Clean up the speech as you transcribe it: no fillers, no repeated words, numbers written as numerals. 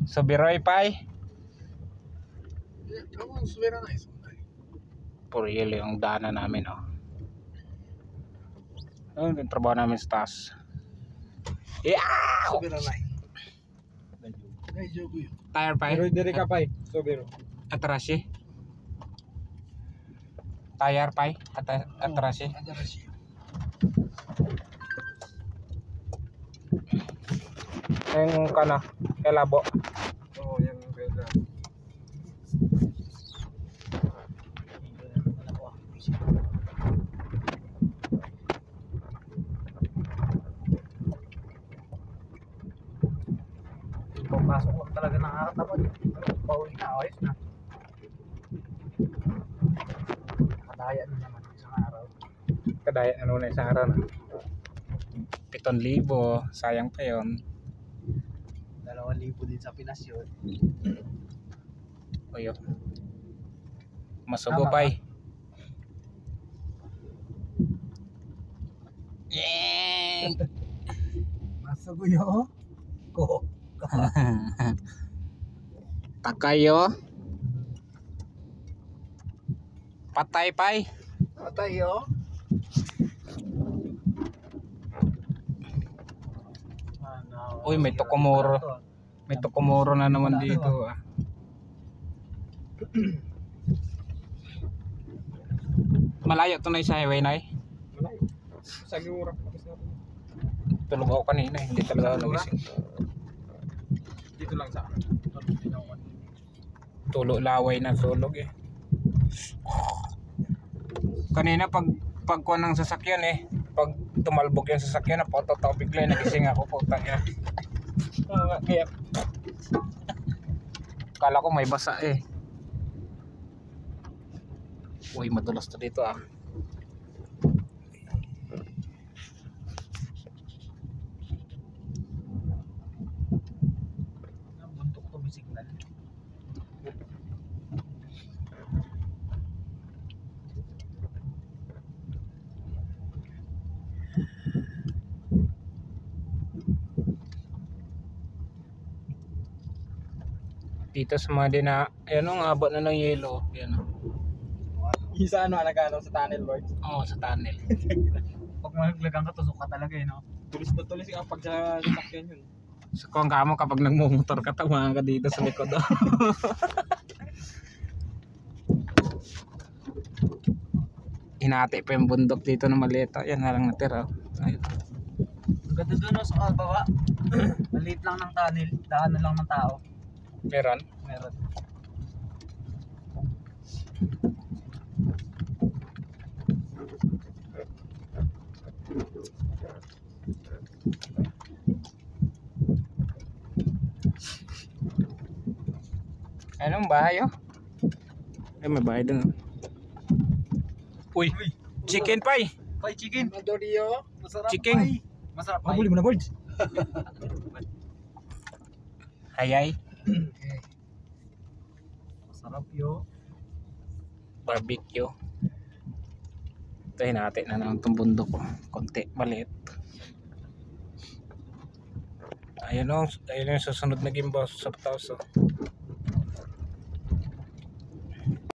Subiroy pay. Kamu subira na iso. Puriel yung daanan namin, oh. Ano yung trabaho namin sa taas? Yeah! Subira na. Tire pay. Pero diri ka pay. Subiro. Atrasi. Tire pay. Atrasi. Yung kana, kelabo. Oh, yang beda. Pasok ko talaga nakakatamad. Pauwi na, ayos na. Kadaya na naman isang araw. Kadaya ano na isang araw na. 7,000, sayang pa yun. 2,000 din sa Pinas yun. Uyo. Masubo pay. Yeah! Masuguyo ko. Takayo. Patay pay. Patay yo. Uy, may tokomoro. May tokomoro na naman dito, ah. Malayo to na sa highway na eh. Malayo. Sa Giura. Tulog ako kanina, hindi talaga ako nagising. Dito lang sa Tulo laway na tulog eh. Kanina pag kuha ng sasakyan eh, pag tumalbog yung sasakyan, napototaw bigla, nagising ako, putang ina. Kaya kala ko may basa eh. Uy, madulas to dito ah. buntok to bisignan. Dito sa mga din na, ayan o, abot na ng yelo. Ayan o. Isa ano, nagano sa tunnel, Lord? Oo, sa tunnel. Pag malaglagan ka, tusok ka talaga eh, no? Tulis na tulis ka pag sa sasakyan yun. So kung kamo kapag nagmumotor ka, tamaan ka dito sa likod. Hinati pa yung bundok dito na maliit. Yan na lang natira. Ayun. Ganda doon sa baba. Maliit lang ng tunnel, daanan lang ng tao. Meron? Meron. Anong bahay oh? Ay, may bahay dun. Uy, chicken pie. Pay chicken. Madorio. Masarap. Chicken. Pay. Masarap. Huli mo na, birds. Hayay. Masarap yo. Barbecue. Ito hinati na naman itong bundok ko. Konti, maliit. Ayun o, ayun yung susunod na gimbal sa taos.